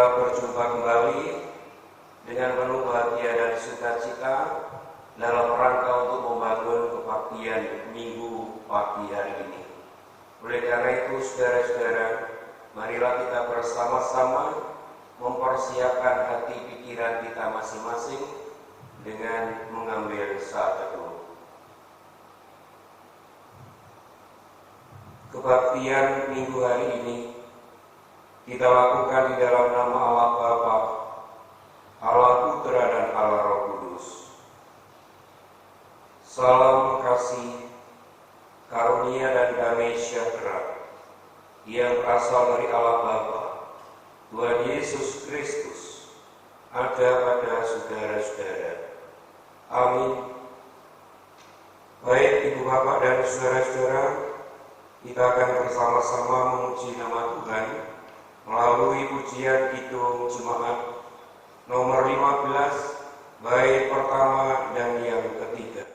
Kita berjumpa kembali dengan penuh bahagia dan sukacita dalam rangka untuk membangun kebaktian Minggu pagi hari ini. Oleh karena itu, saudara-saudara, marilah kita bersama-sama mempersiapkan hati pikiran kita masing-masing dengan mengambil saat teduh. Kebaktian Minggu hari ini kita lakukan di dalam nama Allah Bapa, Allah Putra dan Allah Roh Kudus. Salam kasih, karunia dan damai sejahtera yang berasal dari Allah Bapa, Tuhan Yesus Kristus, ada pada saudara-saudara. Amin. Baik Ibu Bapak dan saudara-saudara, kita akan bersama-sama memuji nama Tuhan melalui pujian Kidung Jemaat nomor 15, bait pertama dan yang ketiga.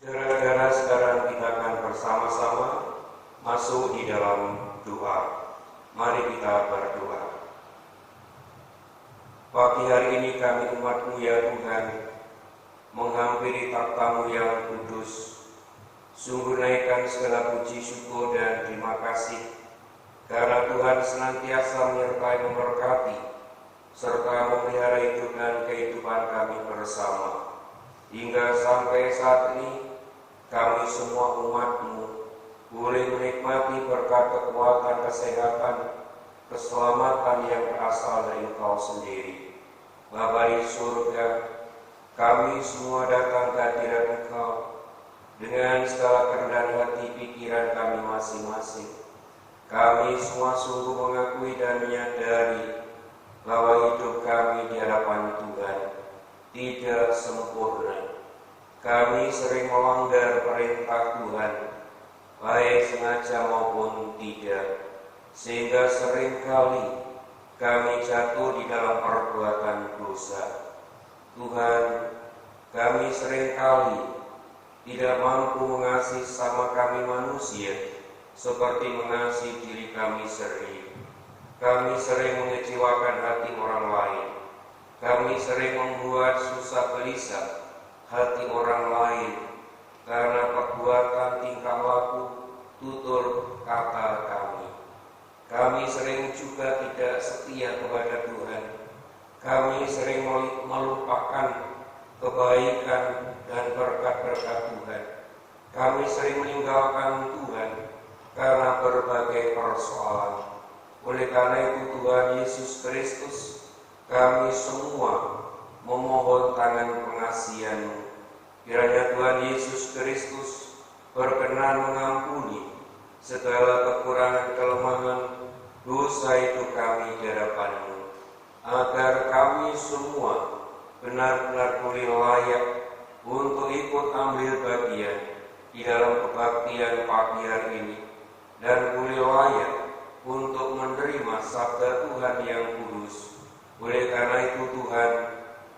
Saudara-saudara, sekarang kita akan bersama-sama masuk di dalam doa. Mari kita berdoa. Pagi hari ini kami umat-Mu ya Tuhan, menghampiri takhta-Mu yang kudus, sungguh naikkan segala puji syukur dan terima kasih, karena Tuhan senantiasa menyertai memberkati, serta memelihara hidup dan kehidupan kami bersama. Hingga sampai saat ini, kami semua umat-Mu boleh menikmati berkat kekuatan, kesehatan, keselamatan yang berasal dari Engkau sendiri. Bapa di surga, kami semua datang ke hadirat Engkau dengan segala kerendahan hati pikiran kami masing-masing. Kami semua sungguh mengakui dan menyadari bahwa hidup kami di hadapan Tuhan tidak sempurna. Kami sering melanggar perintah Tuhan, baik sengaja maupun tidak, sehingga seringkali kami jatuh di dalam perbuatan dosa. Tuhan, kami seringkali tidak mampu mengasihi sama kami manusia seperti mengasihi diri kami sendiri. Kami sering mengecewakan hati orang lain. Kami sering membuat susah gelisah hati orang lain karena perbuatan, tingkah laku, tutur kata kami. Kami sering juga tidak setia kepada Tuhan. Kami sering melupakan kebaikan dan berkat-berkat Tuhan. Kami sering meninggalkan Tuhan karena berbagai persoalan. Oleh karena itu Tuhan Yesus Kristus, kami semua memohon tangan pengasihan-Mu. Kiranya Tuhan Yesus Kristus berkenan mengampuni segala kekurangan, kelemahan, dosa itu kami di hadapan-Mu, agar kami semua benar-benar boleh layak untuk ikut ambil bagian di dalam kebaktian pagi hari ini, dan boleh layak untuk menerima sabda Tuhan yang kudus. Oleh karena itu Tuhan,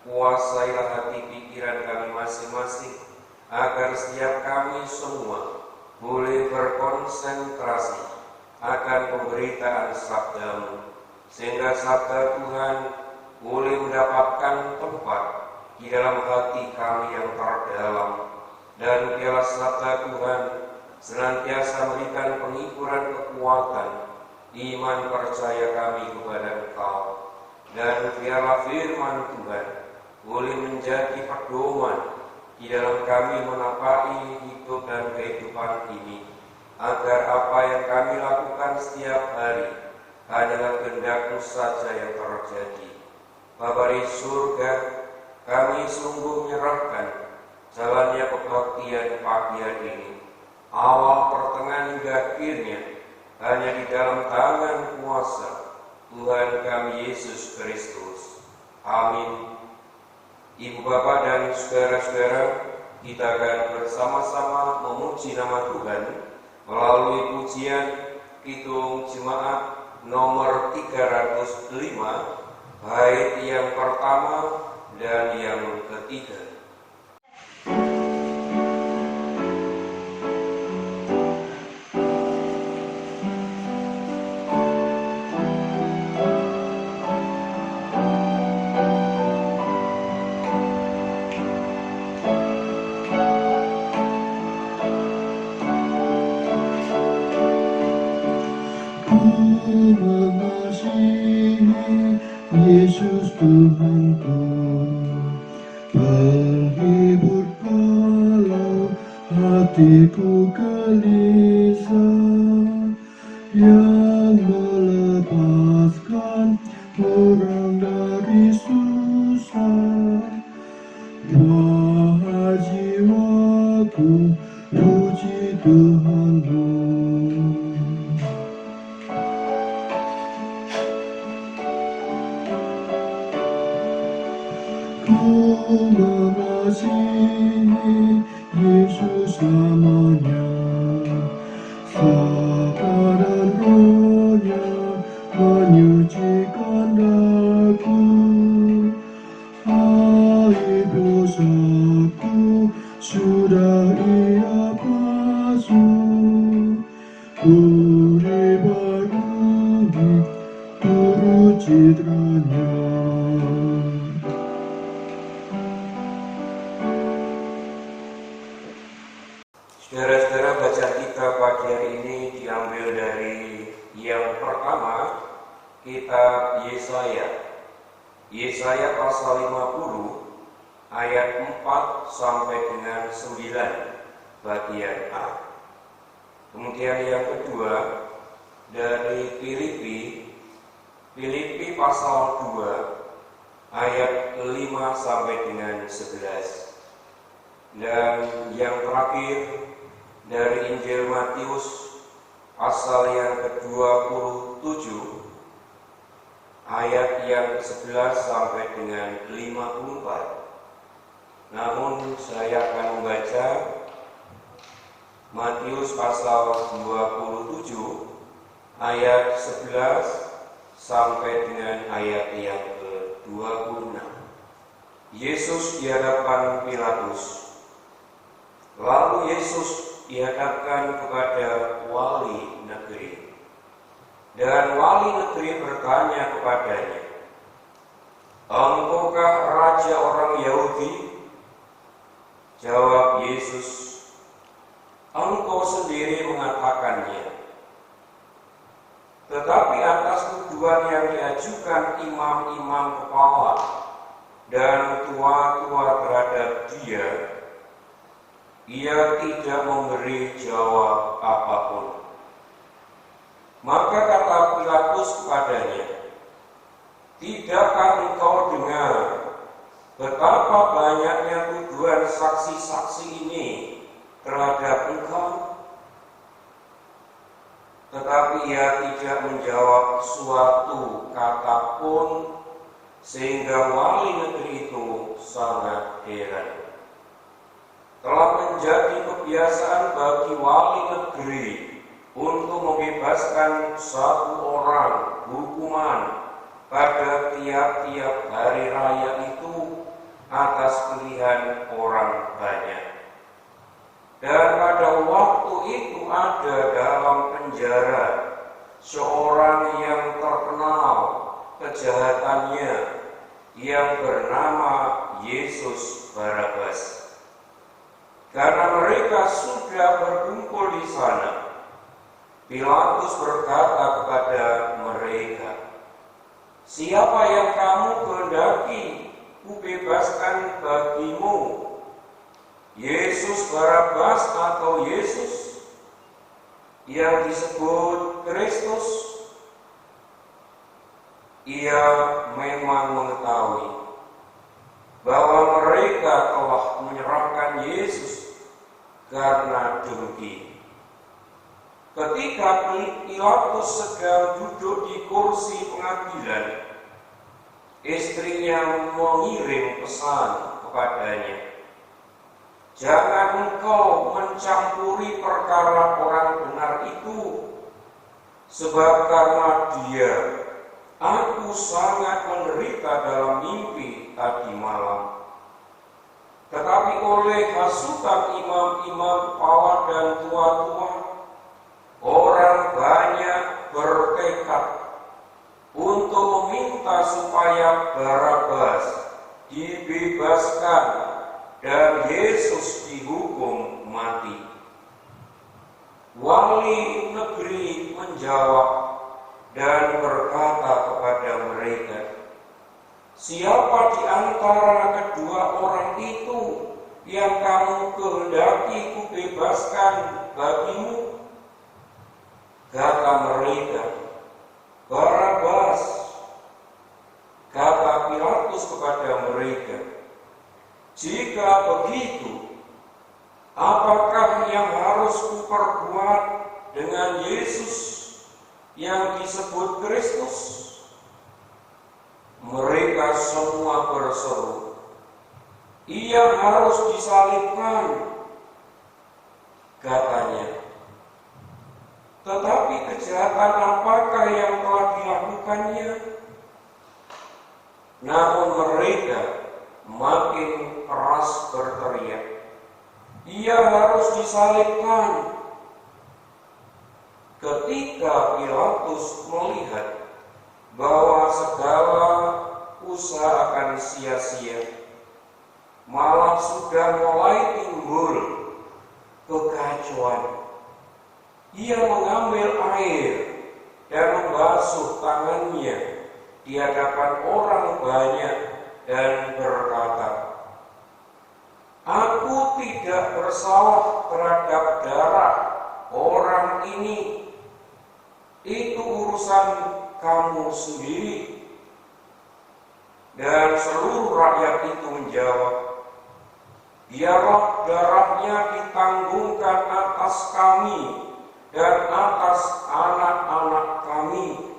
kuasailah hati pikiran kami masing-masing, agar setiap kami semua boleh berkonsentrasi akan pemberitaan sabda-Mu, sehingga sabda Tuhan boleh mendapatkan tempat di dalam hati kami yang terdalam, dan biarlah sabda Tuhan senantiasa memberikan penghiburan kekuatan iman percaya kami kepada Engkau, dan biarlah firman Tuhan boleh menjadi pedoman di dalam kami menapai hidup dan kehidupan ini, agar apa yang kami lakukan setiap hari hanyalah kehendak-Mu saja yang terjadi. Bapa di surga, kami sungguh menyerahkan jalannya kebaktian pagi hari ini, awal, pertengahan hingga akhirnya hanya di dalam tangan kuasa Tuhan kami Yesus Kristus. Amin. Ibu bapak dan saudara-saudara, kita akan bersama-sama memuji nama Tuhan melalui pujian Kidung Jemaat nomor 305, bait yang pertama dan yang ketiga. Mengasihi Yesus Tuhanku, terhibur kalau hatiku gelisah, yang melepaskan orang dari susah. Wahai jiwaku, puji Tuhanmu. Ku mengasihi Yesus selamanya, Sapa dan Roh-Nya menyucikan daku. Aib dosaku sudah Ia basuh, urip baru turut citra-Nya. Saudara-saudara, bacaan kita pagi hari ini diambil dari yang pertama, kitab Yesaya pasal 50 ayat 4 sampai dengan 9 bagian A. Kemudian yang kedua dari Filipi pasal 2 ayat 5 sampai dengan 11. Dan yang terakhir dari Injil Matius pasal yang ke-27 ayat yang ke-11 sampai dengan 54. Namun saya akan membaca Matius pasal 27 ayat 11 sampai dengan ayat yang ke-26. Yesus di hadapan Pilatus. Lalu Yesus dihadapkan kepada wali negeri, dan wali negeri bertanya kepadanya, "Engkaukah raja orang Yahudi?" Jawab Yesus, "Engkau sendiri mengatakannya." Tetapi atas tuduhan yang diajukan imam-imam kepala dan tua-tua terhadap dia, ia tidak memberi jawab apapun. Maka kata Pilatus kepadanya, "Tidakkah engkau dengar betapa banyaknya tuduhan saksi-saksi ini terhadap engkau?" Tetapi ia tidak menjawab suatu kata pun, sehingga wali negeri itu sangat heran. Telah menjadi kebiasaan bagi wali negeri untuk membebaskan satu orang hukuman pada tiap-tiap hari raya itu atas pilihan orang banyak. Dan pada waktu itu ada dalam penjara seorang yang terkenal kejahatannya yang bernama Yesus Barabas. Karena mereka sudah berkumpul di sana, Pilatus berkata kepada mereka, "Siapa yang kamu kehendaki kubebaskan bagimu? Yesus Barabas atau Yesus yang disebut Kristus?" Ia memang mengetahui bahwa mereka telah menyerahkan Yesus karena dengki. Ketika Pilatus sedang duduk di kursi pengadilan, istrinya mengirim pesan kepadanya, "Jangan engkau mencampuri perkara orang benar itu, sebab karena dia aku sangat menderita dalam mimpi tadi malam." Tetapi oleh hasutan imam-imam kepala dan tua-tua, orang banyak bertekad untuk meminta supaya Barabas dibebaskan dan Yesus dihukum mati. Wali negeri menjawab dan berkata kepada mereka, "Siapa di antara kedua orang itu yang kamu kehendaki kubebaskan bagimu?" Kata mereka, "Barabas." Kata Pilatus kepada mereka, "Jika begitu, apakah yang harus kuperbuat dengan Yesus yang disebut Kristus?" Mereka semua berseru, "Ia harus disalibkan," katanya. Tetapi kejahatan apakah yang telah dilakukannya? Namun mereka makin keras berteriak, "Ia harus disalibkan." Ketika Pilatus melihat bahwa segala usaha akan sia-sia, malah sudah mulai timbul kekacauan, ia mengambil air dan membasuh tangannya di hadapan orang banyak dan berkata, "Aku tidak bersalah terhadap darah orang ini. Itu urusan kamu sendiri." Dan seluruh rakyat itu menjawab, "Biarlah darahnya ditanggungkan atas kami dan atas anak-anak kami."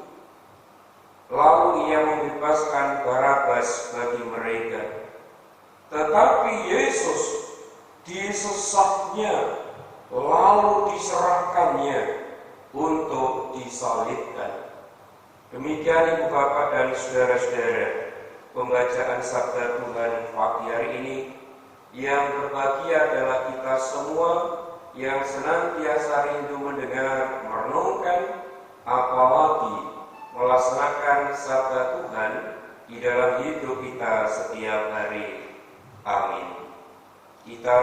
Lalu ia membebaskan Barabas bagi mereka. Tetapi Yesus disesatnya, lalu diserahkannya untuk disalibkan. Demikian Ibu Bapak dan Saudara-saudara, pembacaan sabda Tuhan pagi hari ini. Yang berbahagia adalah kita semua yang senantiasa rindu mendengar, merenungkan, apalagi melaksanakan sabda Tuhan di dalam hidup kita setiap hari. Amin. Kita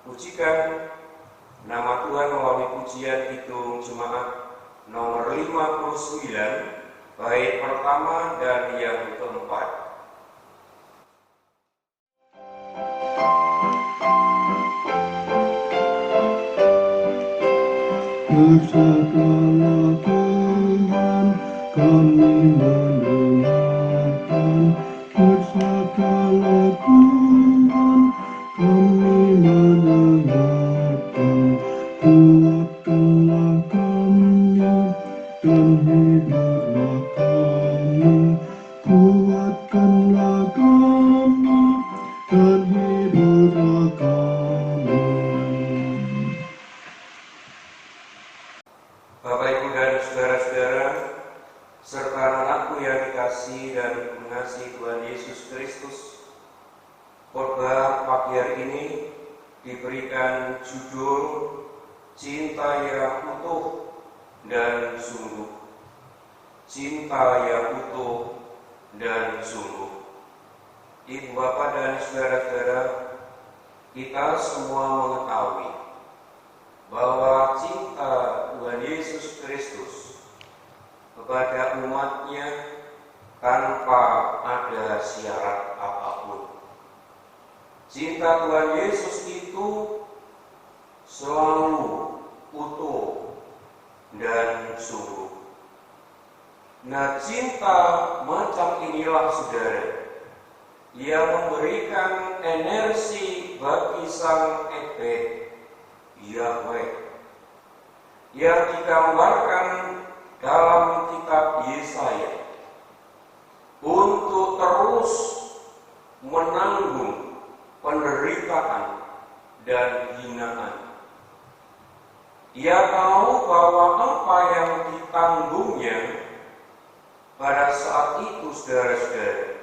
pujikan nama Tuhan melalui pujian Kidung Jemaat nomor 59, bait pertama dan yang keempat. Bersabdalah Tuhan, kami mendengarkan. Bersabdalah Tuhan, kami mendengarkan. Kuatkanlah kami dan hiduplah kami. Kuatkanlah kami dan hiduplah kami. dan saudara-saudara, serta anakku yang dikasihi dan mengasihi Tuhan Yesus Kristus, khotbah pagi hari ini diberikan judul Cinta yang utuh dan sungguh. Cinta yang utuh dan sungguh. Ibu bapak dan saudara-saudara, kita semua mengetahui bahwa cinta Tuhan Yesus Kristus kepada umatnya tanpa ada syarat apapun. Cinta Tuhan Yesus itu selalu utuh dan sungguh. Nah, cinta macam inilah saudara yang memberikan energi bagi sang Ebe Yahweh yang digambarkan dalam kitab Yesaya untuk terus menanggung penderitaan dan hinaan. Ia tahu bahwa apa yang ditanggungnya pada saat itu, saudara-saudara,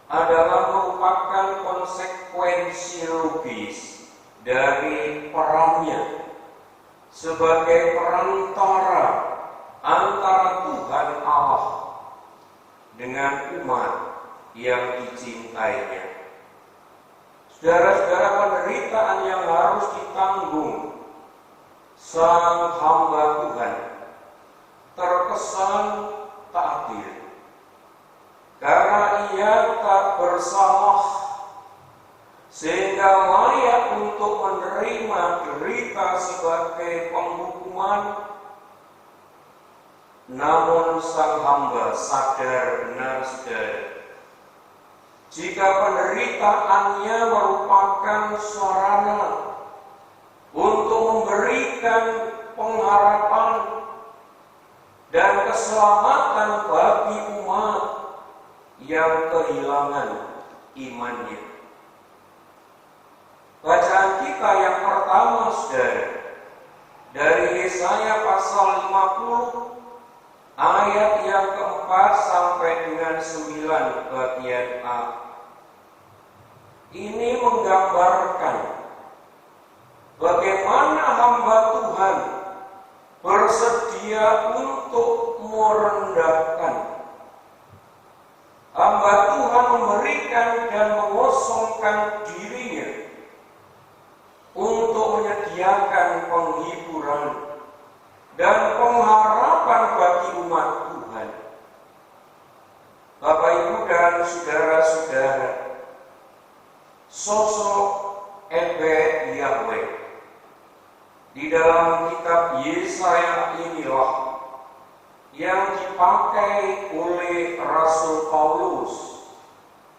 adalah merupakan konsekuensi logis dari perannya sebagai perantara antara Tuhan Allah dengan umat yang dicintainya. Saudara-saudara, penderitaan yang harus ditanggung sang hamba Tuhan terkesan tak adil, karena ia tak bersalah sehingga layak untuk menerima derita sebagai penghukuman. Namun sang hamba sadar benar, saudara, jika penderitaannya merupakan sarana untuk memberikan pengharapan dan keselamatan bagi umat yang kehilangan imannya. Bacaan kita yang pertama, saudara, dari Yesaya pasal 50 ayat yang keempat sampai dengan 9 bagian A. Ini menggambarkan bagaimana hamba Tuhan bersedia untuk merendahkan. Hamba Tuhan memberikan dan mengosongkan dirinya untuk menyediakan penghiburan dan pengharapan bagi umat Tuhan. Bapak, Ibu, dan saudara-saudara, sosok Ebe Yahweh di dalam kitab Yesaya inilah yang dipakai oleh Rasul Paulus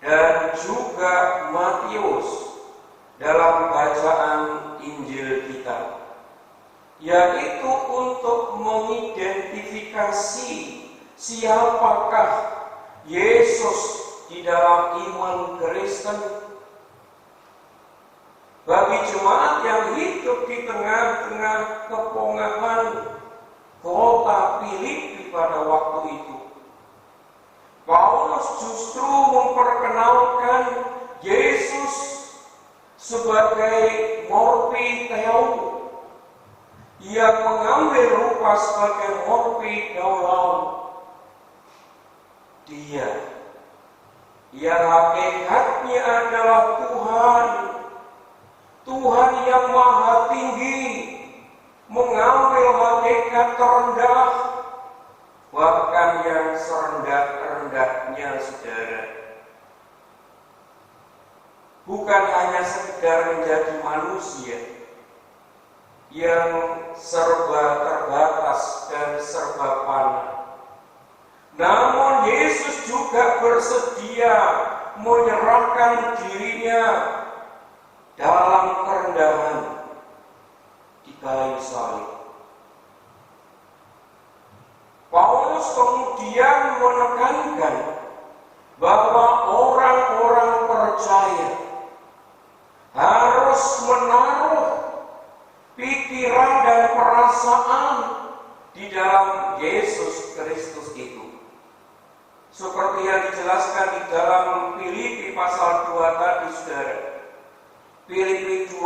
dan juga Matius dalam bacaan Injil kita, yaitu untuk mengidentifikasi siapakah Yesus di dalam iman Kristen. Bagi jemaat yang hidup di tengah-tengah kepongahan kota Filipi pada waktu itu, Paulus justru memperkenalkan Yesus sebagai Morphi Theou, yang mengambil rupa sebagai Morphi Daulau. Dia yang hakikatnya adalah Tuhan yang maha tinggi, mengambil hakikat terendah, bahkan yang serendah-rendahnya, saudara. Bukan hanya sekedar menjadi manusia yang serba terbatas dan serba fana, namun Yesus juga bersedia menyerahkan dirinya dalam kerendahan di kayu salib. Paulus kemudian menekankan bahwa orang-orang percaya harus menaruh pikiran dan perasaan di dalam Yesus Kristus itu. Seperti yang dijelaskan di dalam Filipi pasal 2 tadi, saudara. Filipi 2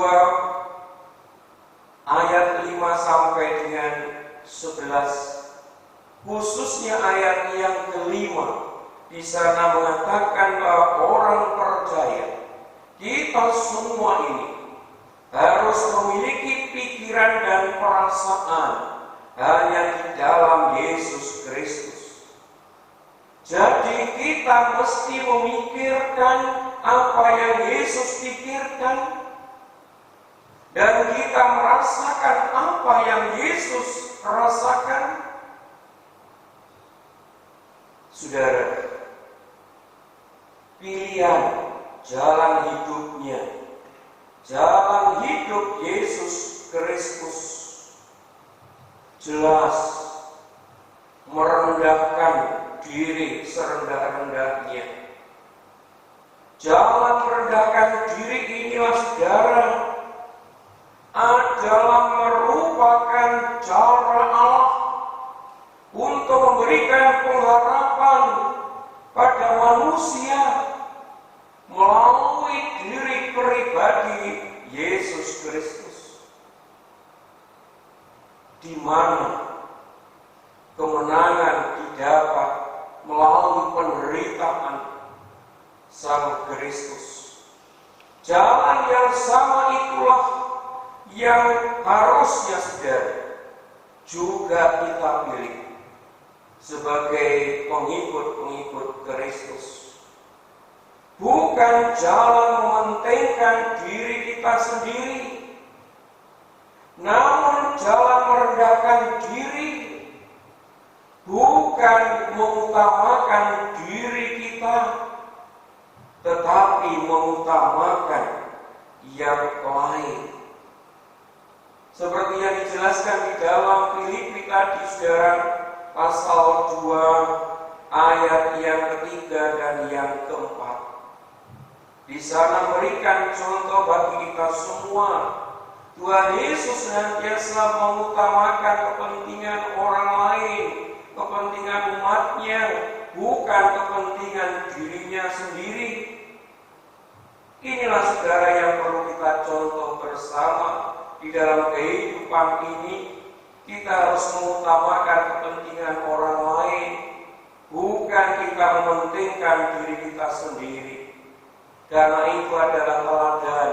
ayat 5 sampai dengan 11. Khususnya ayat yang kelima, di sana mengatakan bahwa orang percaya, kita semua ini harus memiliki pikiran dan perasaan hanya di dalam Yesus Kristus. Jadi kita mesti memikirkan apa yang Yesus pikirkan, dan kita merasakan apa yang Yesus rasakan. Saudara, pilihan jalan hidupnya, jalan hidup Yesus Kristus jelas merendahkan diri serendah-rendahnya. Jalan merendahkan diri inilah, saudara, adalah merupakan cara Allah untuk memberikan pengharapan pada manusia melalui diri pribadi Yesus Kristus, di mana kemenangan didapat melalui penderitaan Sang Kristus. Jalan yang sama itulah yang harusnya, saudara, juga kita pilih sebagai pengikut-pengikut Kristus. Bukan jalan mementingkan diri kita sendiri, namun jalan merendahkan diri, bukan mengutamakan diri kita, tetapi mengutamakan yang lain. Seperti yang dijelaskan di dalam Filipi tadi, saudara, pasal 2 ayat yang ketiga dan yang keempat. Di sana memberikan contoh bagi kita semua. Tuhan Yesus senantiasa mengutamakan kepentingan orang lain, kepentingan umatnya, bukan kepentingan dirinya sendiri. Inilah, saudara, yang perlu kita contoh bersama di dalam kehidupan ini. Kita harus mengutamakan kepentingan orang lain, bukan kita mementingkan diri kita sendiri. Karena itu adalah teladan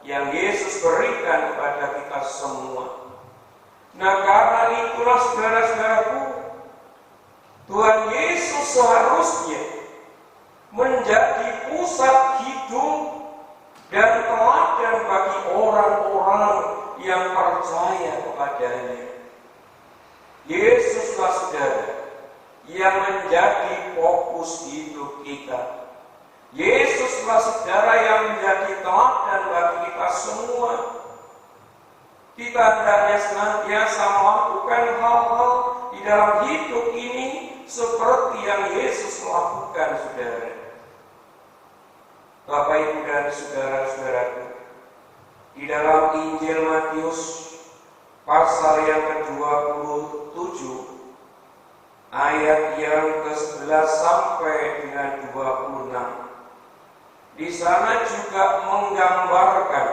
yang Yesus berikan kepada kita semua. Nah, karena itulah, saudara-saudaraku, Tuhan Yesus seharusnya menjadi pusat hidup dan teladan bagi orang-orang yang percaya kepadanya. Yesuslah, saudara, yang menjadi fokus hidup kita. Yesuslah, saudara, yang menjadi teladan bagi kita semua. Kita hendaknya senantiasa melakukan hal-hal di dalam hidup ini seperti yang Yesus lakukan, saudara. Bapak, Ibu, dan saudara-saudaraku, di dalam Injil Matius pasal yang ke-27 ayat yang ke-11 sampai dengan 26. Di sana juga menggambarkan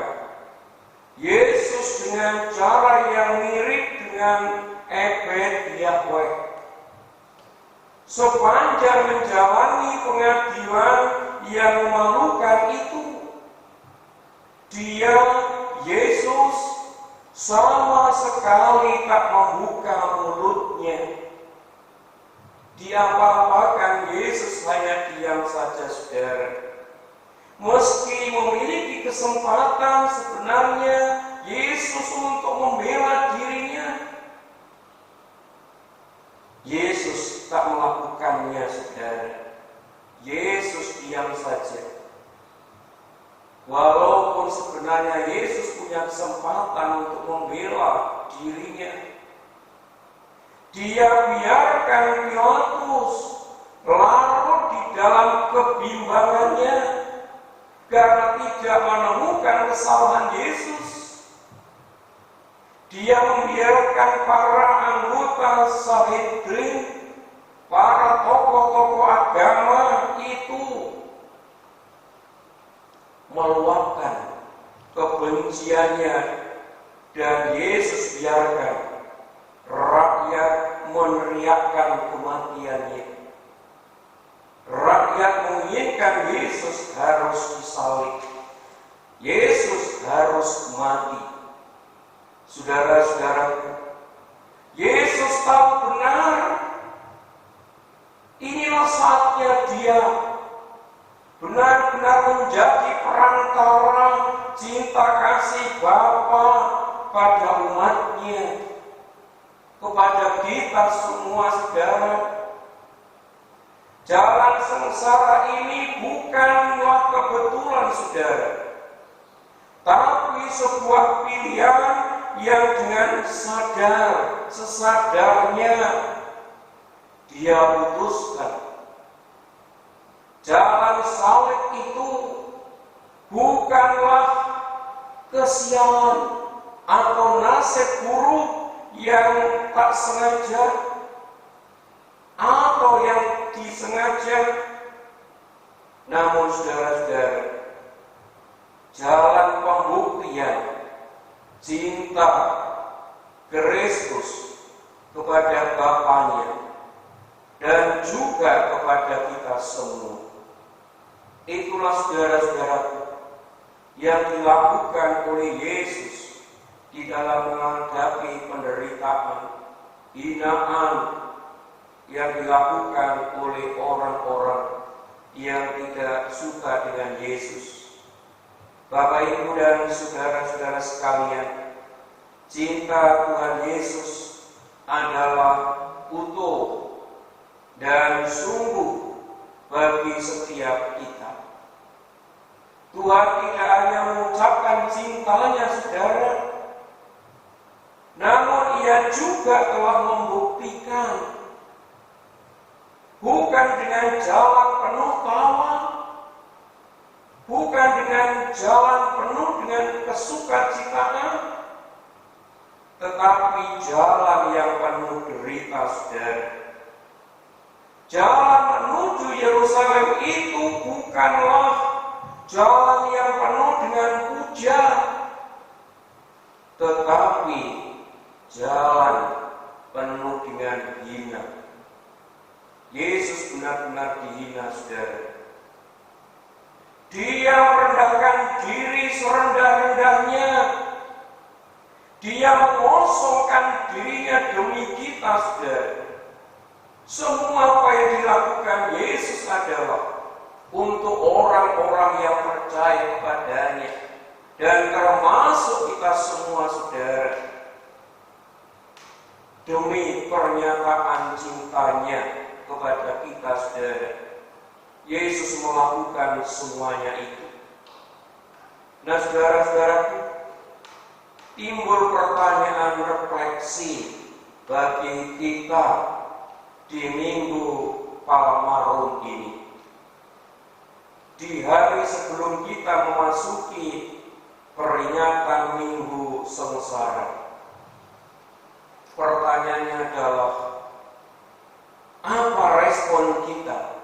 Yesus dengan cara yang mirip dengan Ebed Yahweh. Sepanjang menjalani pengabdian yang memalukan itu, dia, Yesus, sama sekali tak membuka mulutnya. Diapa-apakan Yesus hanya diam saja, saudara. Meski memiliki kesempatan sebenarnya Yesus untuk membela dirinya, Yesus tak melakukannya, saudara. Yesus diam saja. Walaupun sebenarnya Yesus punya kesempatan untuk membela dirinya, dia biarkan Pilatus larut di dalam kebimbangannya karena tidak menemukan kesalahan Yesus. Dia membiarkan para anggota Sanhedrin, para tokoh-tokoh agama itu meluapkan kebenciannya, dan Yesus biarkan rakyat meneriakkan kematiannya. Rakyat menginginkan Yesus harus disalib, Yesus harus mati. Saudara-saudaraku, Yesus tahu benar inilah saatnya dia benar-benar menjadi perantara cinta kasih Bapa pada umatnya, kepada kita semua, saudara. Jalan sengsara ini bukanlah kebetulan, saudara, tapi sebuah pilihan yang dengan sadar, sesadarnya dia putuskan. Jalan salib itu bukanlah kesialan atau nasib buruk yang tak sengaja atau yang disengaja. Namun saudara-saudara, jalan pembuktian cinta Kristus kepada Bapaknya dan juga kepada kita semua. Itulah saudara-saudaraku yang dilakukan oleh Yesus di dalam menghadapi penderitaan, hinaan yang dilakukan oleh orang-orang yang tidak suka dengan Yesus. Bapak, Ibu, dan saudara-saudara sekalian, cinta Tuhan Yesus adalah utuh dan sungguh bagi setiap kita. Tuhan tidak hanya mengucapkan cintanya, saudara, namun Ia juga telah membuktikan, bukan dengan jalan penuh tawa, bukan dengan jalan penuh dengan kesukacitaan, tetapi jalan yang penuh derita, saudara. Jalan menuju Yerusalem itu bukanlah jalan yang penuh dengan puja, tetapi jalan penuh dengan hina. Yesus benar-benar dihina, saudara. Dia merendahkan diri serendah-rendahnya. Dia mengosongkan dirinya demi kita, saudara. Semua apa yang dilakukan Yesus adalah untuk orang-orang yang percaya kepadanya, dan termasuk kita semua, saudara. Demi pernyataan cintanya kepada kita, saudara, Yesus melakukan semuanya itu. Nah, saudara-saudaraku, timbul pertanyaan refleksi bagi kita di Minggu Palmarum ini. Di hari sebelum kita memasuki peringatan Minggu Sengsara, pertanyaannya adalah, apa respon kita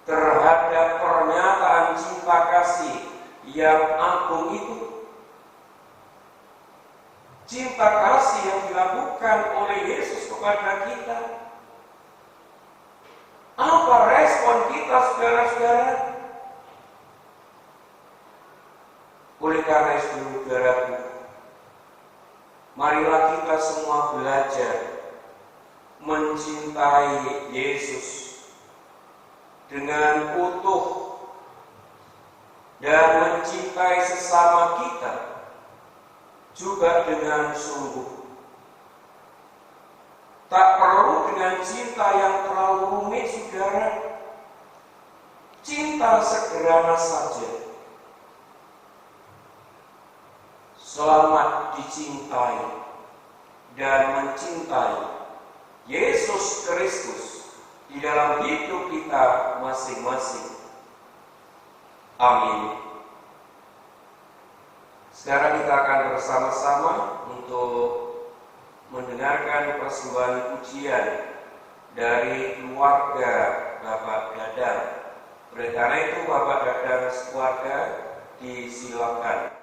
terhadap pernyataan cinta kasih yang agung itu? Cinta kasih yang dilakukan oleh Yesus kepada kita. Apa respon kita, saudara-saudara? Oleh karena itu, saudaraku, marilah kita semua belajar mencintai Yesus dengan utuh dan mencintai sesama kita juga dengan sungguh. Tak perlu dengan cinta yang terlalu rumit, saudara. Cinta sederhana saja. Selamat dicintai dan mencintai Yesus Kristus di dalam hidup kita masing-masing. Amin. Sekarang kita akan bersama-sama untuk mendengarkan persembahan pujian dari keluarga Bapak Dadang. Oleh karena itu Bapak Dadang sekeluarga disilakan.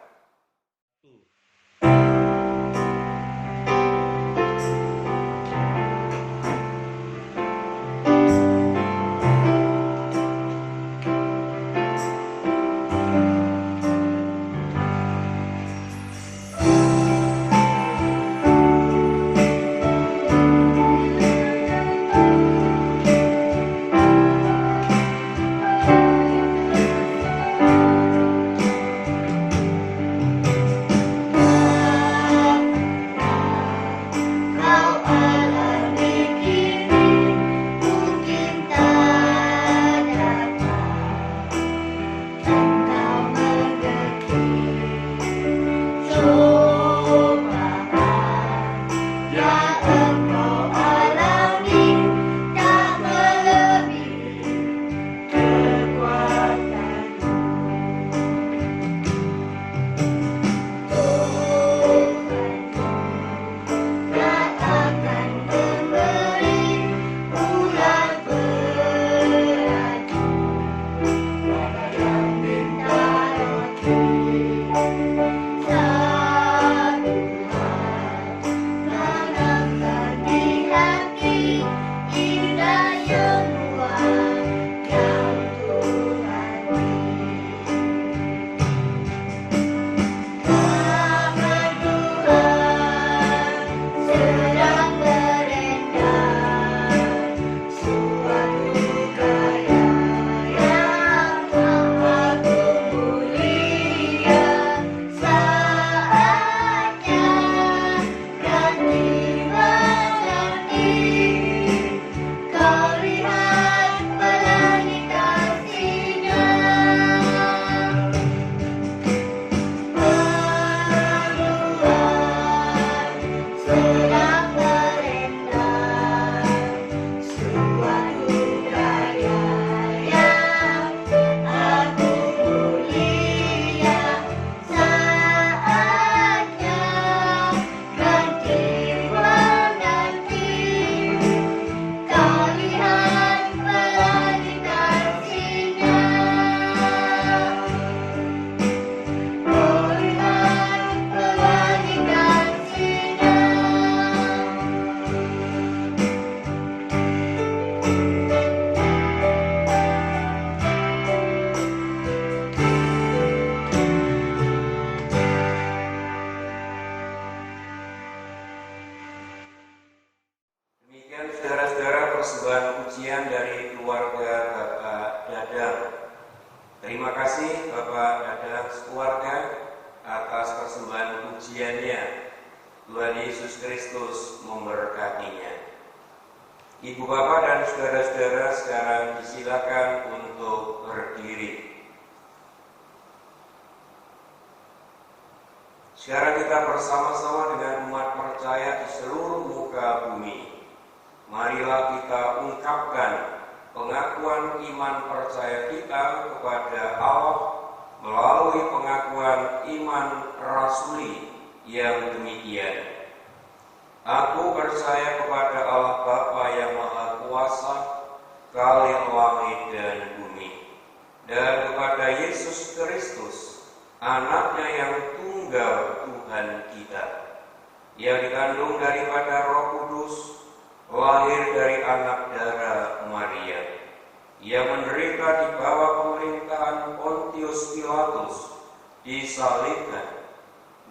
Saudara-saudara, persembahan pujian dari keluarga Bapak Dadang. Terima kasih Bapak Dadang sekeluarga atas persembahan pujiannya. Tuhan Yesus Kristus memberkatinya. Ibu bapak dan saudara-saudara sekarang disilakan untuk berdiri. Sekarang kita bersama-sama dengan umat percaya di seluruh muka bumi. Marilah kita ungkapkan pengakuan iman percaya kita kepada Allah melalui pengakuan iman rasuli yang demikian. Aku percaya kepada Allah Bapa yang Maha Kuasa, Khalik langit dan bumi, dan kepada Yesus Kristus, Anaknya yang tunggal Tuhan kita, yang dikandung daripada Roh Kudus, lahir dari anak darah Maria, yang menderita di bawah pemerintahan Pontius Pilatus, disalibkan,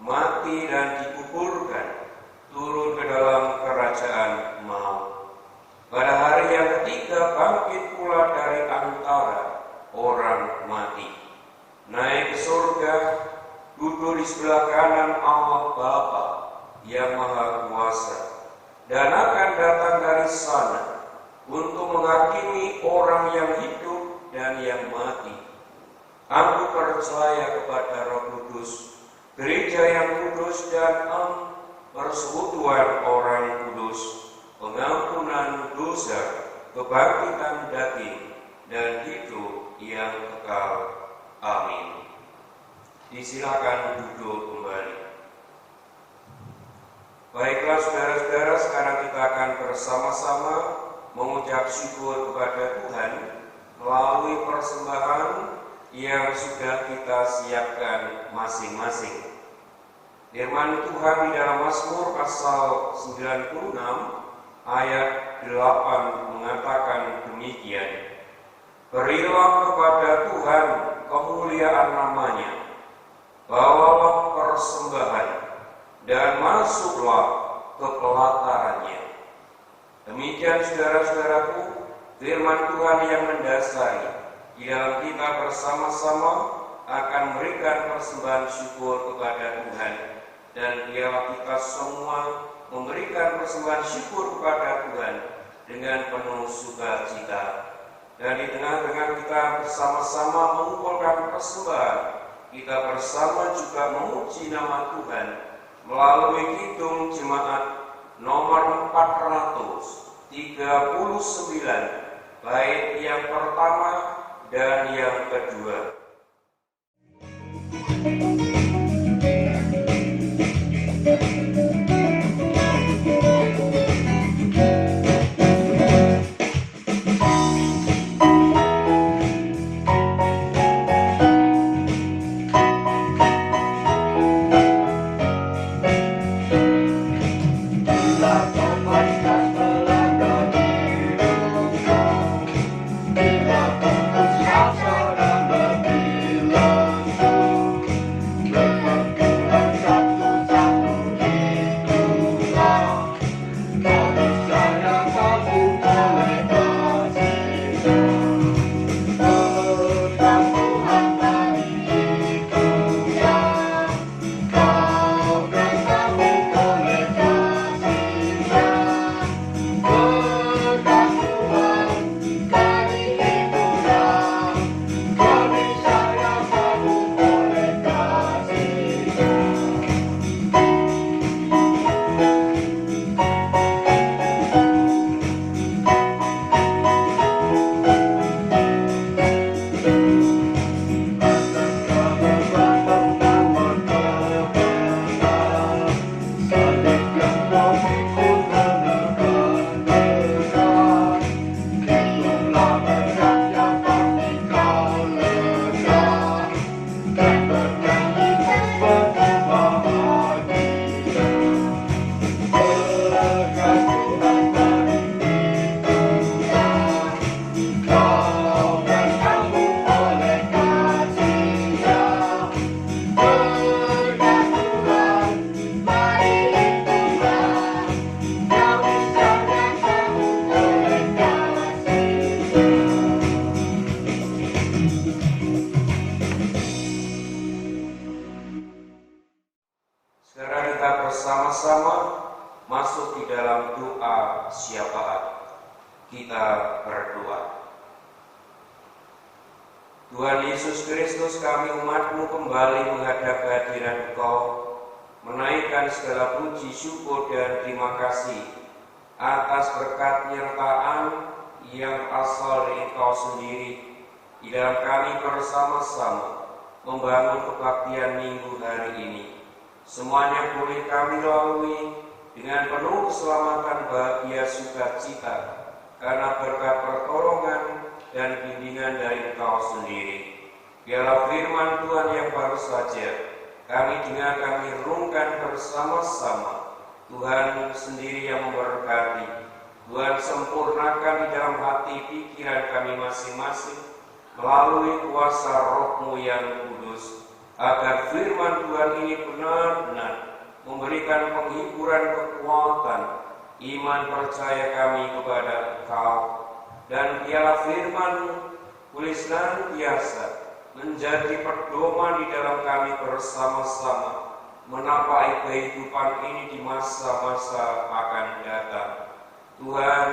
mati dan dikuburkan, turun ke dalam kerajaan maut. Pada hari yang ketiga bangkit pula dari antara orang mati, naik ke surga, duduk di sebelah kanan Allah Bapa yang Maha Kuasa, dan akan datang dari sana untuk menghakimi orang yang hidup dan yang mati. Aku percaya kepada Roh Kudus, gereja yang kudus dan persekutuan orang kudus, pengampunan dosa, kebangkitan daging, dan hidup yang kekal. Amin. Disilakan duduk kembali. Baiklah saudara-saudara, sekarang kita akan bersama-sama mengucap syukur kepada Tuhan melalui persembahan yang sudah kita siapkan masing-masing. Firman Tuhan di dalam Mazmur pasal 96 ayat 8 mengatakan demikian. Berilah kepada Tuhan kemuliaan namanya, bawalah persembahan dan masuklah ke pelatarannya. Demikian saudara-saudaraku, firman Tuhan yang mendasari di dalam kita bersama-sama akan memberikan persembahan syukur kepada Tuhan, dan biarlah kita semua memberikan persembahan syukur kepada Tuhan dengan penuh sukacita. Dan di tengah-tengah kita bersama-sama mengumpulkan persembahan, kita bersama juga memuji nama Tuhan melalui kidung jemaat nomor 439, bait yang pertama dan yang kedua. Sekarang kita bersama-sama masuk di dalam doa syafaat. Kita berdoa. Tuhan Yesus Kristus, kami umat-Mu kembali menghadap kehadiran Engkau, menaikkan segala puji, syukur, dan terima kasih atas berkat penyertaan yang asal dari Engkau sendiri di dalam kami bersama-sama membangun kebaktian minggu hari ini. Semuanya boleh kami lalui dengan penuh keselamatan, bahagia, sukacita, karena berkat pertolongan dan bimbingan dari Engkau sendiri. Biarlah firman Tuhan yang baru saja kami dengar, kami renungkan bersama-sama. Tuhan sendiri yang memberkati. Tuhan sempurnakan di dalam hati pikiran kami masing-masing melalui kuasa Roh-Mu yang kudus, agar firman Tuhan ini benar-benar memberikan penghiburan, kekuatan, iman percaya kami kepada Engkau. Dan biarlah firman-Mu boleh senantiasa menjadi pedoman di dalam kami bersama-sama menapai kehidupan ini di masa-masa akan datang. Tuhan,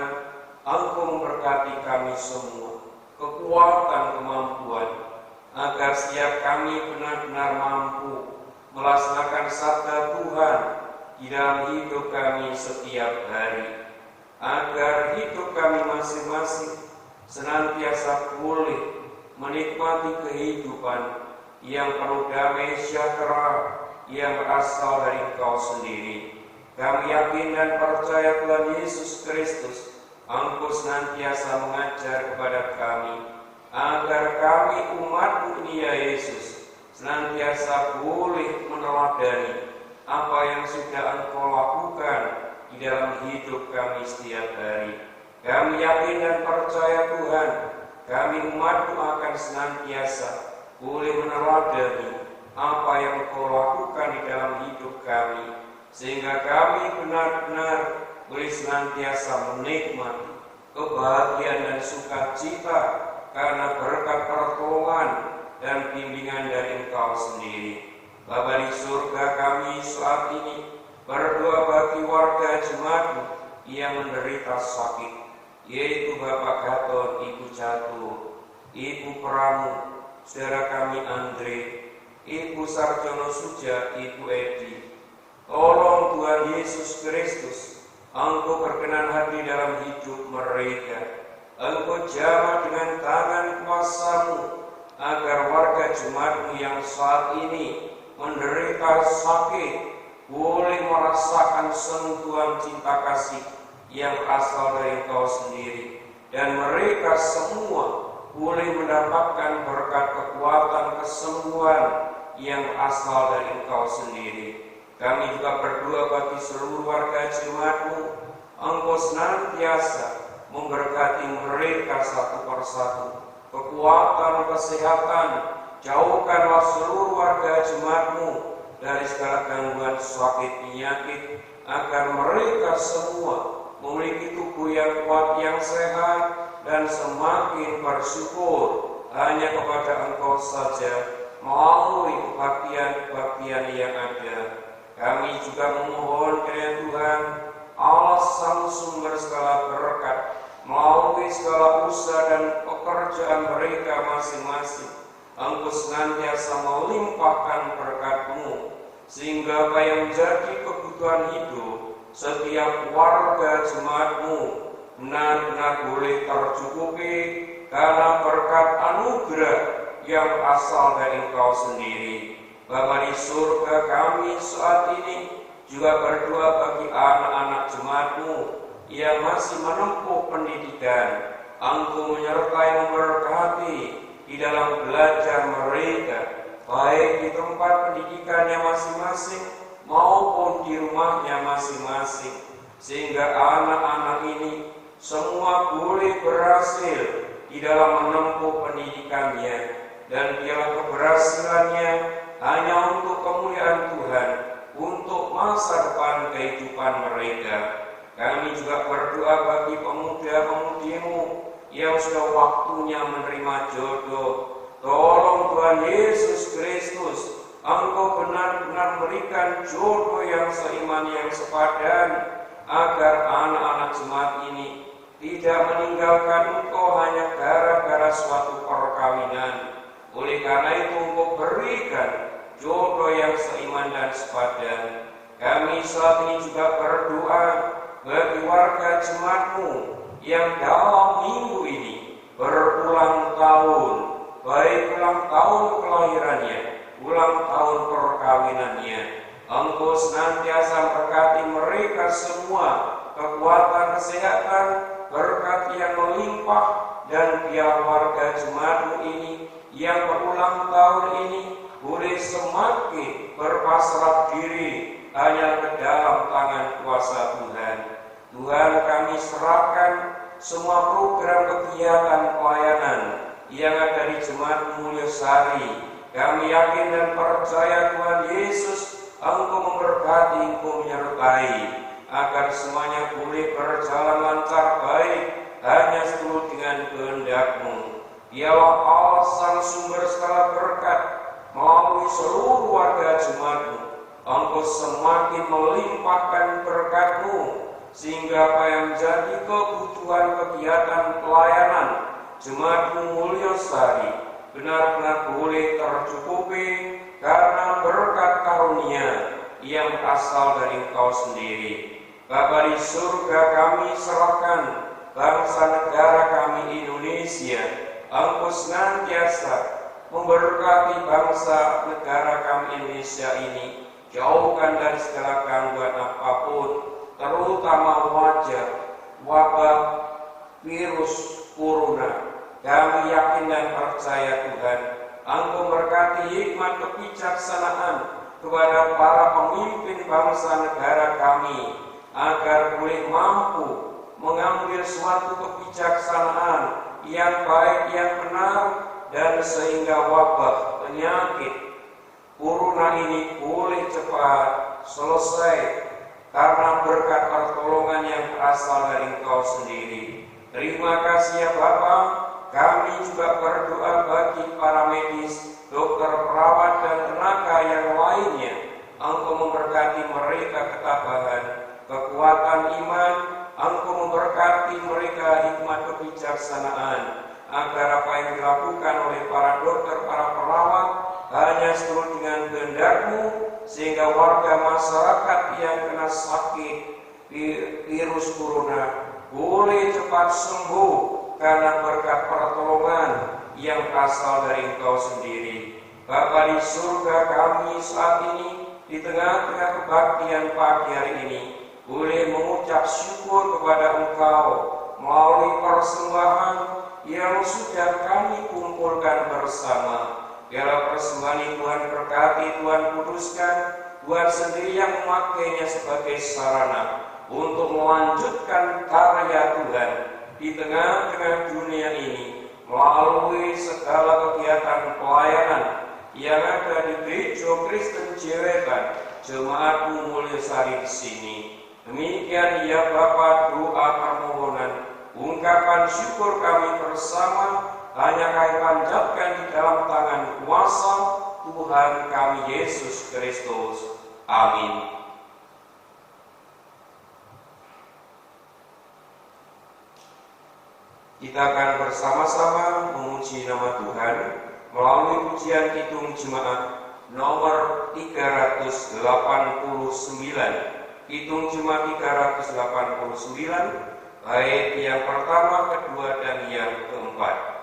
Engkau memberkati kami semua, kekuatan, kemampuan, agar setiap kami benar-benar mampu melaksanakan sabda Tuhan di dalam hidup kami setiap hari, agar hidup kami masing-masing senantiasa boleh menikmati kehidupan yang penuh damai sejahtera yang berasal dari Engkau sendiri. Kami yakin dan percaya Tuhan Yesus Kristus, Engkau senantiasa mengajar kepada kami, agar kami umat-Mu ini ya Yesus, senantiasa boleh meneladani apa yang sudah Engkau lakukan di dalam hidup kami setiap hari. Kami yakin dan percaya Tuhan, kami umat-Mu akan senantiasa boleh meneladani apa yang Engkau lakukan di dalam hidup kami, sehingga kami benar-benar boleh senantiasa menikmati kebahagiaan dan sukacita karena berkat pertolongan dan bimbingan dari Engkau sendiri. Bapa di surga, kami saat ini berdoa bagi warga jemaat-Mu yang menderita sakit, yaitu Bapak Gatot, Ibu Jatuh, Ibu Pramu, saudara kami Andre, Ibu Sarjono Suja, Ibu Edi. Tolong Tuhan Yesus Kristus, Engkau berkenan hadir dalam hidup mereka. Engkau jamah dengan tangan kuasa-Mu, agar warga jemaat-Mu yang saat ini menderita sakit boleh merasakan sentuhan cinta kasih yang berasal dari Engkau sendiri, dan mereka semua boleh mendapatkan berkat kekuatan kesembuhan yang berasal dari Engkau sendiri. Kami juga berdoa bagi seluruh warga jemaat-Mu, Engkau senantiasa memberkati mereka satu persatu, kekuatan, kesehatan. Jauhkanlah seluruh warga jemaat-Mu dari segala gangguan sakit penyakit, agar mereka semua memiliki tubuh yang kuat, yang sehat, dan semakin bersyukur hanya kepada Engkau saja melalui kebaktian-kebaktian yang ada. Kami juga memohon kiranya Tuhan Allah Sang Sumber segala berkat melalui segala usaha dan pekerjaan mereka masing-masing, Engkau senantiasa melimpahkan berkat-Mu, sehingga apa yang menjadi kebutuhan hidup setiap warga jemaat-Mu benar-benar boleh tercukupi karena berkat anugerah yang berasal dari Engkau sendiri. Bapa di surga, kami saat ini juga berdoa bagi anak-anak jemaat-Mu yang masih menempuh pendidikan. Engkau menyertai memberkati di dalam belajar mereka, baik di tempat pendidikannya masing-masing maupun di rumahnya masing-masing, sehingga anak-anak ini semua boleh berhasil di dalam menempuh pendidikannya, dan biarlah keberhasilannya hanya untuk kemuliaan Tuhan, untuk masa depan kehidupan mereka. Kami juga berdoa bagi pemuda-pemudi-Mu yang sudah waktunya menerima jodoh. Tolong Tuhan Yesus Kristus, Engkau benar-benar memberikan jodoh yang seiman, yang sepadan, agar anak-anak jemaat ini tidak meninggalkan Engkau hanya gara-gara suatu perkawinan. Oleh karena itu Engkau berikan jodoh yang seiman dan sepadan. Kami saat ini juga berdoa bagi warga jemaat-Mu yang dalam minggu ini berulang tahun, baik ulang tahun kelahirannya, ulang tahun perkawinannya. Engkau senantiasa berkati mereka semua, kekuatan, kesehatan, berkat yang melimpah, dan biar warga jemaat-Mu ini yang berulang tahun ini boleh semakin berpasrah diri hanya ke dalam tangan kuasa Tuhan. Tuhan, kami serahkan semua program kegiatan pelayanan yang ada di Jemaat Mulyosari. Kami yakin dan percaya Tuhan Yesus, Engkau memberkati, Engkau menyertai, agar semuanya boleh berjalan lancar baik hanya seturut dengan kehendak-Mu. Dialah Allah Sang Sumber segala berkat melalui seluruh warga jemaat-Mu. Engkau semakin melimpahkan berkat-Mu, sehingga apa yang menjadi kebutuhan kegiatan pelayanan Jemaat-Mu Mulyosari benar-benar boleh tercukupi karena berkat karunia yang berasal dari Engkau sendiri. Bapa di surga, kami serahkan bangsa negara kami Indonesia. Engkau senantiasa memberkati bangsa negara kami Indonesia ini, jauhkan dari segala gangguan apapun, terutama wabah virus corona. Kami yakin dan percaya Tuhan, Engkau berkati hikmat kebijaksanaan kepada para pemimpin bangsa negara kami, agar boleh mampu mengambil suatu kebijaksanaan yang baik, yang benar, dan sehingga wabah penyakit corona ini boleh cepat selesai karena berkat pertolongan yang berasal dari Engkau sendiri. Terima kasih ya Bapa. Kami juga berdoa bagi para medis, dokter, perawat, dan tenaga yang lainnya. Engkau memberkati mereka ketabahan, kekuatan iman. Engkau memberkati mereka hikmat kebijaksanaan, agar apa yang dilakukan oleh para dokter, para perawat hanya seturut dengan kehendak-Mu, sehingga warga masyarakat yang kena sakit virus corona boleh cepat sembuh karena berkat pertolongan yang berasal dari Engkau sendiri. Bapa di surga, kami saat ini di tengah-tengah kebaktian pagi hari ini boleh mengucap syukur kepada Engkau melalui persembahan yang sudah kami kumpulkan bersama. Biarlah persembahan ini Tuhan berkati, Tuhan kuduskan, Tuhan sendiri yang memakainya sebagai sarana untuk melanjutkan karya Tuhan di tengah-tengah dunia ini melalui segala kegiatan pelayanan yang ada di Gereja Kristen Jewetan, Jemaat Mulyasari di sini. Demikian ya Bapa, doa permohonan, ungkapan syukur kami bersama hanya kami panjatkan di dalam tangan kuasa Tuhan kami Yesus Kristus. Amin. Kita akan bersama-sama memuji nama Tuhan melalui pujian Kidung Jemaat nomor 389. Kidung Jemaat 389, bait yang pertama, kedua, dan yang keempat.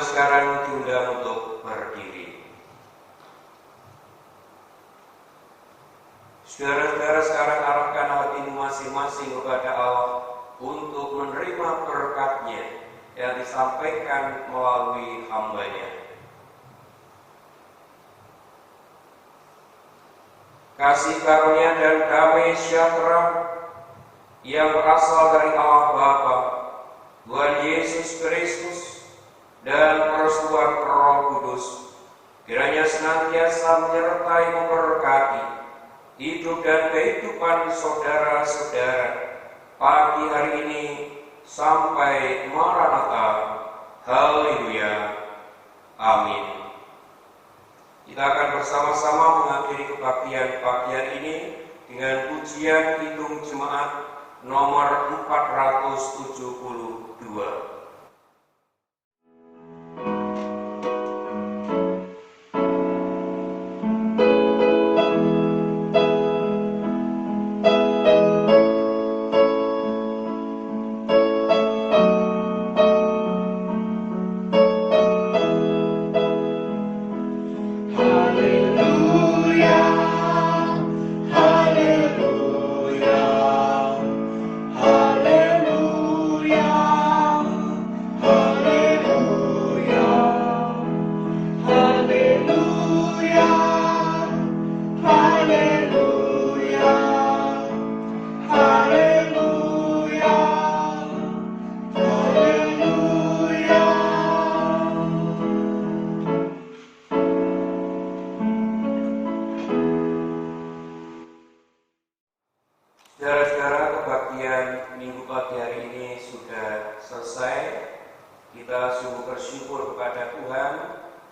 Sekarang diundang untuk berdiri. Saudara-saudara, sekarang arahkan hati masing-masing kepada Allah untuk menerima berkat-Nya yang disampaikan melalui hamba-Nya. Kasih karunia dan damai sejahtera yang berasal dari Allah Bapa, Tuhan Yesus Kristus, dan persekutuan Roh Kudus, kiranya senantiasa menyertai memberkati hidup dan kehidupan saudara-saudara pagi hari ini sampai Maranatha. Haleluya. Amin. Kita akan bersama-sama mengakhiri kebaktian ini dengan pujian Kidung Jemaat nomor 472. Saudara-saudara, kebaktian minggu pagi hari ini sudah selesai. Kita sungguh bersyukur kepada Tuhan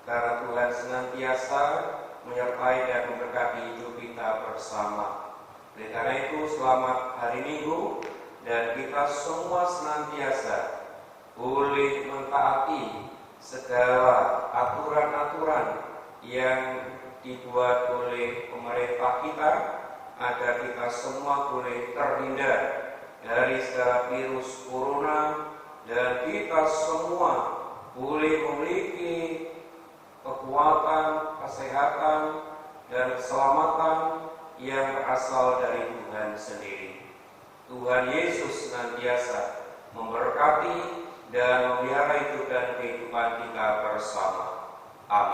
karena Tuhan senantiasa menyertai dan memberkati hidup kita bersama. Oleh karena itu, selamat hari Minggu, dan kita semua senantiasa boleh mentaati segala aturan-aturan yang dibuat oleh pemerintah kita, agar kita semua boleh terhindar dari segala virus corona, dan kita semua boleh memiliki kekuatan, kesehatan, dan keselamatan yang berasal dari Tuhan sendiri. Tuhan Yesus senantiasa memberkati dan memelihara hidup dan kehidupan kita bersama. Amin.